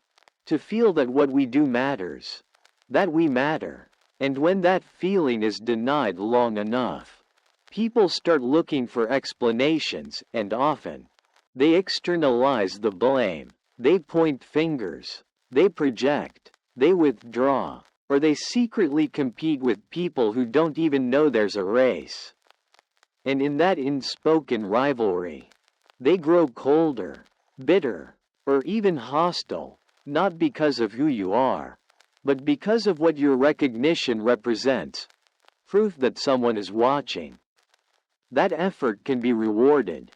A: to feel that what we do matters, that we matter. And when that feeling is denied long enough, people start looking for explanations, and often, they externalize the blame. They point fingers, they project, they withdraw, or they secretly compete with people who don't even know there's a race. And in that unspoken rivalry, they grow colder, bitter, or even hostile, not because of who you are, but because of what your recognition represents, proof that someone is watching. That effort can be rewarded,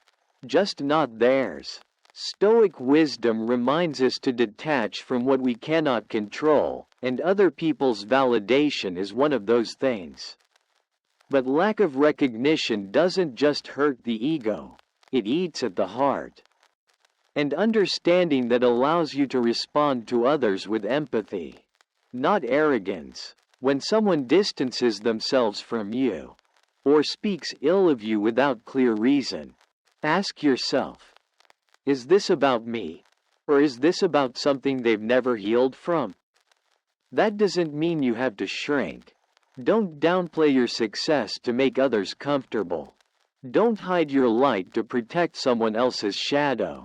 A: just not theirs. Stoic wisdom reminds us to detach from what we cannot control, and other people's validation is one of those things. But lack of recognition doesn't just hurt the ego, it eats at the heart. And understanding that allows you to respond to others with empathy, not arrogance. When someone distances themselves from you, or speaks ill of you without clear reason, ask yourself, is this about me? Or is this about something they've never healed from? That doesn't mean you have to shrink. Don't downplay your success to make others comfortable. Don't hide your light to protect someone else's shadow.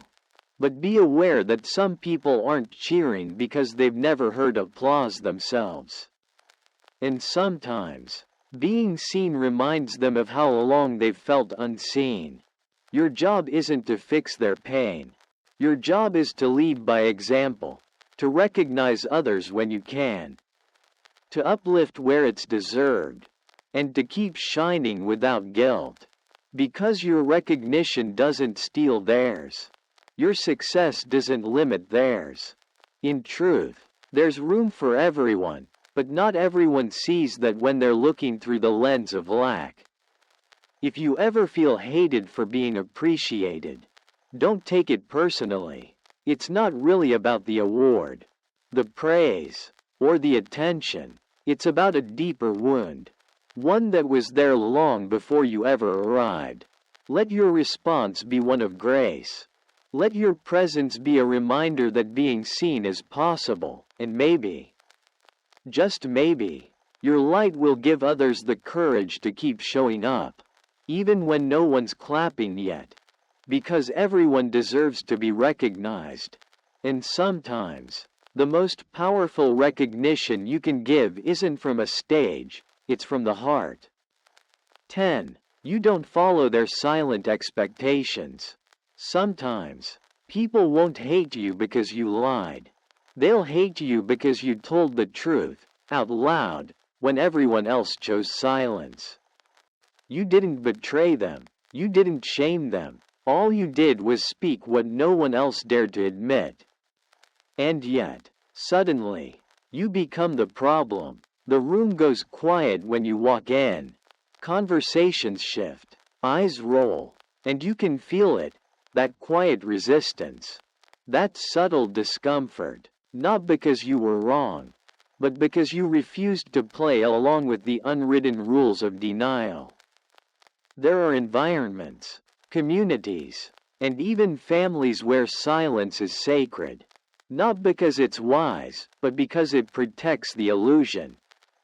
A: But be aware that some people aren't cheering because they've never heard applause themselves. And sometimes, being seen reminds them of how long they've felt unseen. Your job isn't to fix their pain. Your job is to lead by example, to recognize others when you can, to uplift where it's deserved, and to keep shining without guilt. Because your recognition doesn't steal theirs. Your success doesn't limit theirs. In truth, there's room for everyone, but not everyone sees that when they're looking through the lens of lack. If you ever feel hated for being appreciated, don't take it personally. It's not really about the award, the praise, or the attention. It's about a deeper wound, one that was there long before you ever arrived. Let your response be one of grace. Let your presence be a reminder that being seen is possible, and maybe, just maybe, your light will give others the courage to keep showing up, even when no one's clapping yet, because everyone deserves to be recognized. And sometimes, the most powerful recognition you can give isn't from a stage, it's from the heart. 10. You don't follow their silent expectations. Sometimes, people won't hate you because you lied. They'll hate you because you told the truth, out loud, when everyone else chose silence. You didn't betray them. You didn't shame them. All you did was speak what no one else dared to admit. And yet, suddenly, you become the problem. The room goes quiet when you walk in. Conversations shift. Eyes roll. And you can feel it. That quiet resistance. That subtle discomfort. Not because you were wrong, but because you refused to play along with the unwritten rules of denial. There are environments, communities, and even families where silence is sacred. Not because it's wise, but because it protects the illusion.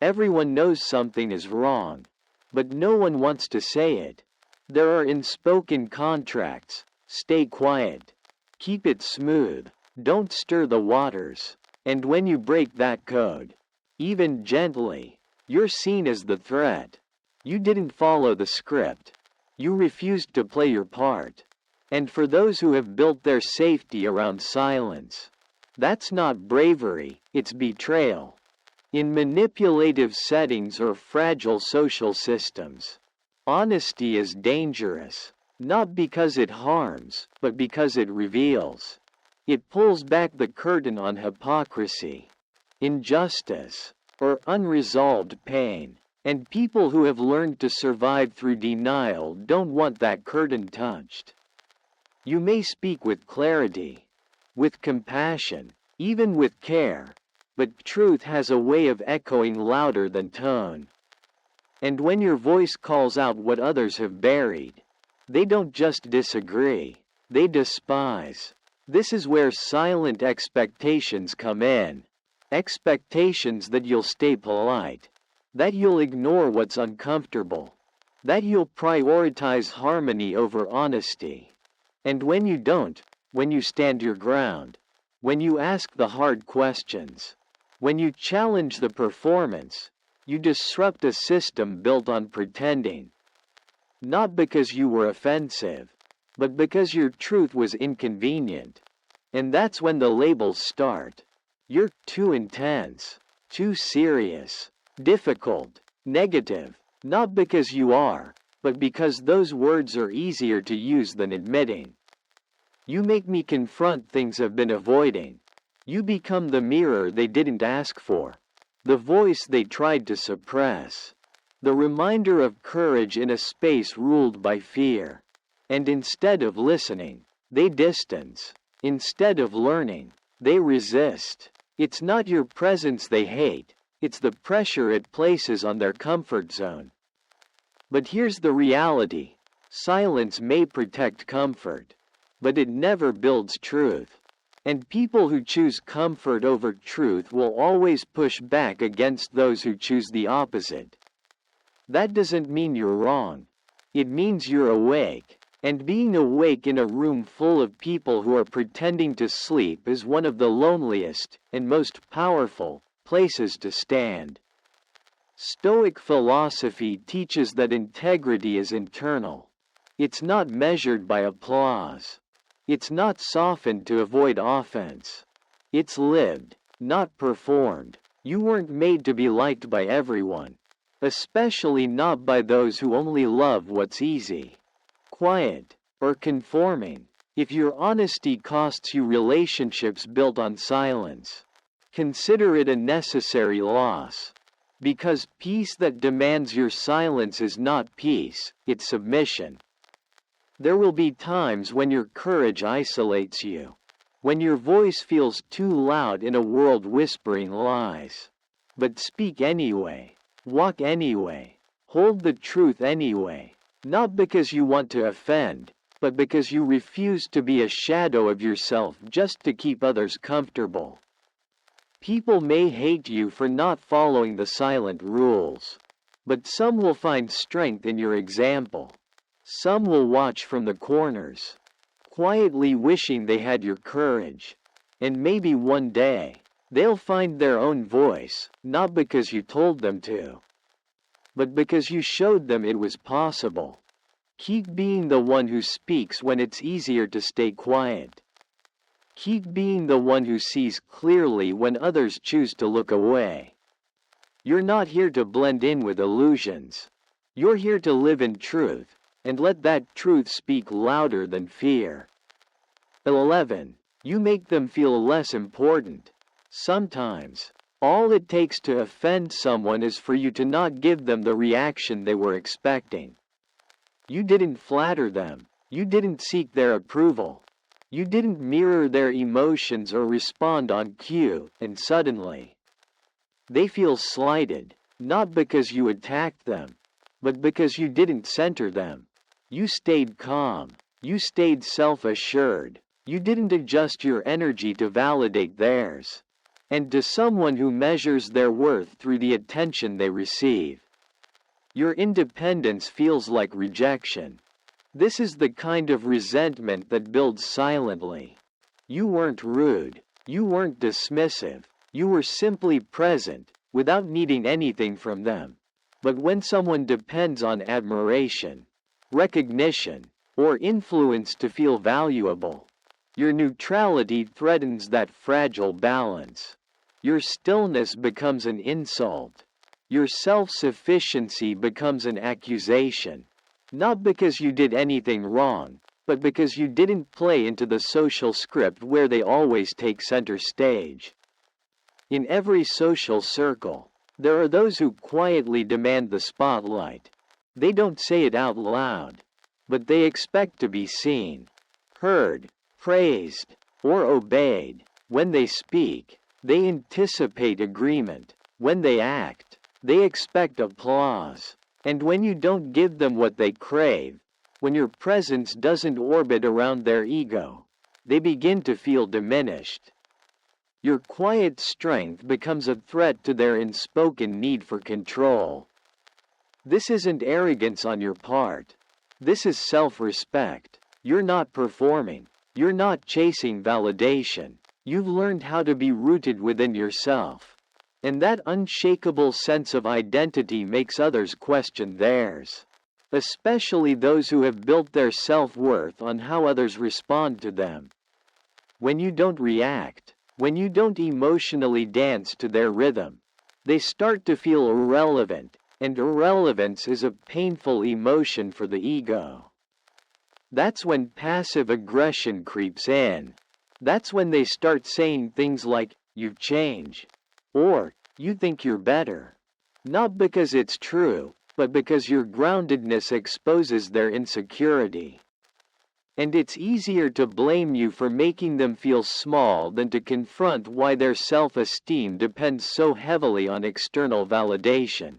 A: Everyone knows something is wrong, but no one wants to say it. There are unspoken contracts. Stay quiet. Keep it smooth. Don't stir the waters. And when you break that code, even gently, you're seen as the threat. You didn't follow the script. You refused to play your part. And for those who have built their safety around silence, that's not bravery, it's betrayal. In manipulative settings or fragile social systems, honesty is dangerous, not because it harms, but because it reveals. It pulls back the curtain on hypocrisy, injustice, or unresolved pain. And people who have learned to survive through denial don't want that curtain touched. You may speak with clarity, with compassion, even with care, but truth has a way of echoing louder than tone. And when your voice calls out what others have buried, they don't just disagree, they despise. This is where silent expectations come in. Expectations that you'll stay polite, that you'll ignore what's uncomfortable, that you'll prioritize harmony over honesty. And when you don't, when you stand your ground, when you ask the hard questions, when you challenge the performance, you disrupt a system built on pretending. Not because you were offensive, but because your truth was inconvenient. And that's when the labels start. You're too intense, too serious, difficult, negative, not because you are, but because those words are easier to use than admitting. You make me confront things I've been avoiding. You become the mirror they didn't ask for, the voice they tried to suppress, the reminder of courage in a space ruled by fear. And instead of listening, they distance. Instead of learning, they resist. It's not your presence they hate, it's the pressure it places on their comfort zone. But here's the reality. Silence may protect comfort, but it never builds truth. And people who choose comfort over truth will always push back against those who choose the opposite. That doesn't mean you're wrong. It means you're awake. And being awake in a room full of people who are pretending to sleep is one of the loneliest and most powerful places to stand. Stoic philosophy teaches that integrity is internal. It's not measured by applause. It's not softened to avoid offense. It's lived, not performed. You weren't made to be liked by everyone, especially not by those who only love what's easy, quiet, or conforming. If your honesty costs you relationships built on silence, consider it a necessary loss. Because peace that demands your silence is not peace, it's submission. There will be times when your courage isolates you, when your voice feels too loud in a world whispering lies. But speak anyway, walk anyway, hold the truth anyway, not because you want to offend, but because you refuse to be a shadow of yourself just to keep others comfortable. People may hate you for not following the silent rules, but some will find strength in your example. Some will watch from the corners, quietly wishing they had your courage. And maybe one day, they'll find their own voice, not because you told them to, but because you showed them it was possible. Keep being the one who speaks when it's easier to stay quiet. Keep being the one who sees clearly when others choose to look away. You're not here to blend in with illusions. You're here to live in truth, and let that truth speak louder than fear. 11. You make them feel less important. Sometimes, all it takes to offend someone is for you to not give them the reaction they were expecting. You didn't flatter them. You didn't seek their approval. You didn't mirror their emotions or respond on cue, and suddenly, they feel slighted, not because you attacked them, but because you didn't center them. You stayed calm. You stayed self-assured. You didn't adjust your energy to validate theirs. and to someone who measures their worth through the attention they receive. Your independence feels like rejection. This is the kind of resentment that builds silently. You weren't rude. You weren't dismissive. You were simply present, without needing anything from them. But when someone depends on admiration, recognition, or influence to feel valuable, your neutrality threatens that fragile balance. Your stillness becomes an insult. Your self-sufficiency becomes an accusation. Not because you did anything wrong, but because you didn't play into the social script where they always take center stage. In every social circle, there are those who quietly demand the spotlight. They don't say it out loud, but they expect to be seen, heard, praised, or obeyed. When they speak, they anticipate agreement. When they act, they expect applause. And when you don't give them what they crave, when your presence doesn't orbit around their ego, they begin to feel diminished. Your quiet strength becomes a threat to their unspoken need for control. This isn't arrogance on your part. This is self-respect. You're not performing. You're not chasing validation. You've learned how to be rooted within yourself. And that unshakable sense of identity makes others question theirs. Especially those who have built their self-worth on how others respond to them. When you don't react, when you don't emotionally dance to their rhythm, they start to feel irrelevant, and irrelevance is a painful emotion for the ego. That's when passive aggression creeps in. That's when they start saying things like, "You've changed," or "You think you're better." Not because it's true, but because your groundedness exposes their insecurity. And it's easier to blame you for making them feel small than to confront why their self-esteem depends so heavily on external validation.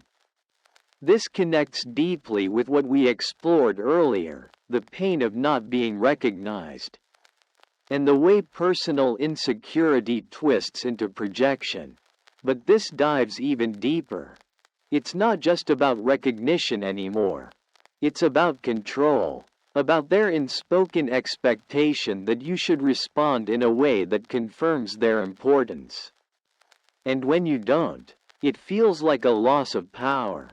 A: This connects deeply with what we explored earlier, the pain of not being recognized, and the way personal insecurity twists into projection. But this dives even deeper. It's not just about recognition anymore. It's about control. About their unspoken expectation that you should respond in a way that confirms their importance. And when you don't, it feels like a loss of power.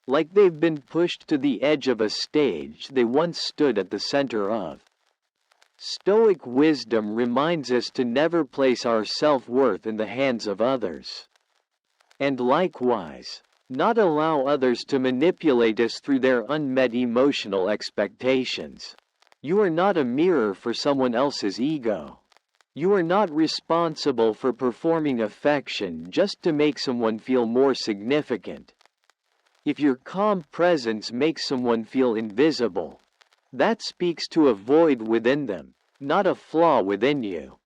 A: Like they've been pushed to the edge of a stage they once stood at the center of. Stoic wisdom reminds us to never place our self-worth in the hands of others. And likewise, not allow others to manipulate us through their unmet emotional expectations. You are not a mirror for someone else's ego. You are not responsible for performing affection just to make someone feel more significant. If your calm presence makes someone feel invisible, that speaks to a void within them, not a flaw within you.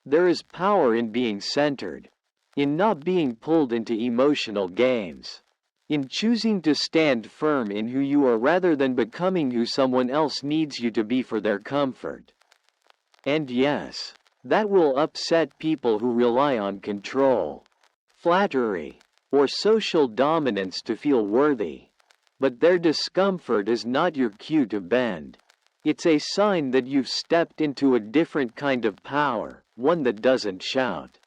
A: There is power in being centered, in not being pulled into emotional games, in choosing to stand firm in who you are rather than becoming who someone else needs you to be for their comfort. And yes, that will upset people who rely on control, flattery, or social dominance to feel worthy. But their discomfort is not your cue to bend. It's a sign that you've stepped into a different kind of power, one that doesn't shout,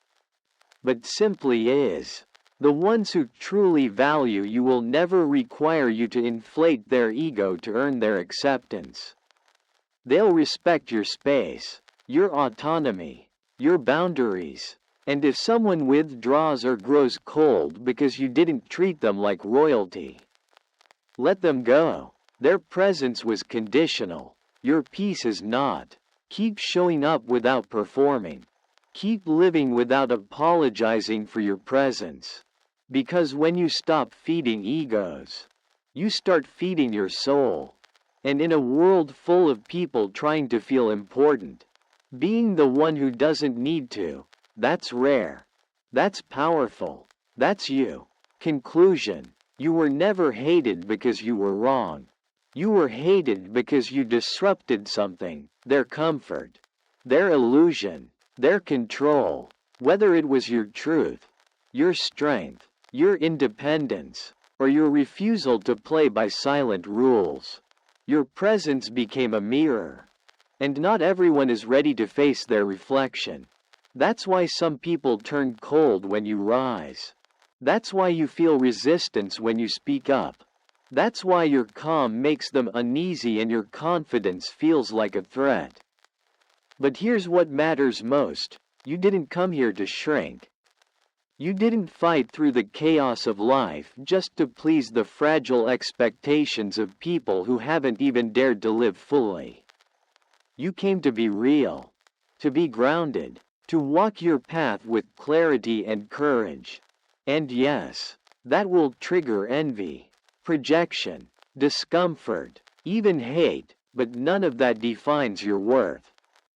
A: but simply is. The ones who truly value you will never require you to inflate their ego to earn their acceptance. They'll respect your space, your autonomy, your boundaries. And if someone withdraws or grows cold because you didn't treat them like royalty, let them go. Their presence was conditional. Your peace is not. Keep showing up without performing. Keep living without apologizing for your presence. Because when you stop feeding egos, you start feeding your soul. And in a world full of people trying to feel important, being the one who doesn't need to, that's rare. That's powerful. That's you. Conclusion. You were never hated because you were wrong. You were hated because you disrupted something, their comfort, their illusion, their control. Whether it was your truth, your strength, your independence, or your refusal to play by silent rules, your presence became a mirror. And not everyone is ready to face their reflection. That's why some people turn cold when you rise. That's why you feel resistance when you speak up. That's why your calm makes them uneasy and your confidence feels like a threat. But here's what matters most. You didn't come here to shrink. You didn't fight through the chaos of life just to please the fragile expectations of people who haven't even dared to live fully. You came to be real, to be grounded, to walk your path with clarity and courage. And yes, that will trigger envy, projection, discomfort, even hate, but none of that defines your worth.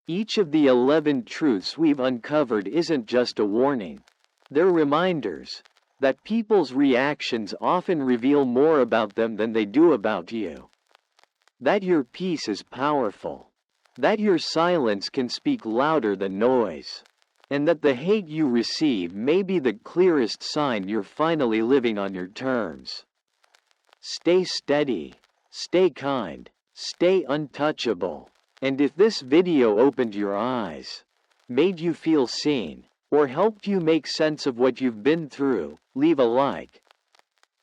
A: Each of the 11 truths we've uncovered isn't just a warning. They're reminders that people's reactions often reveal more about them than they do about you. That your peace is powerful. That your silence can speak louder than noise. And that the hate you receive may be the clearest sign you're finally living on your terms. Stay steady, stay kind, stay untouchable. And if this video opened your eyes, made you feel seen, or helped you make sense of what you've been through, leave a like.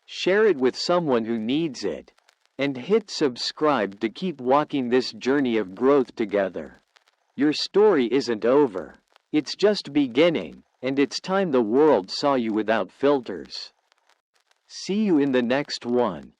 A: Share it with someone who needs it. And hit subscribe to keep walking this journey of growth together. Your story isn't over. It's just beginning, and it's time the world saw you without filters. See you in the next one.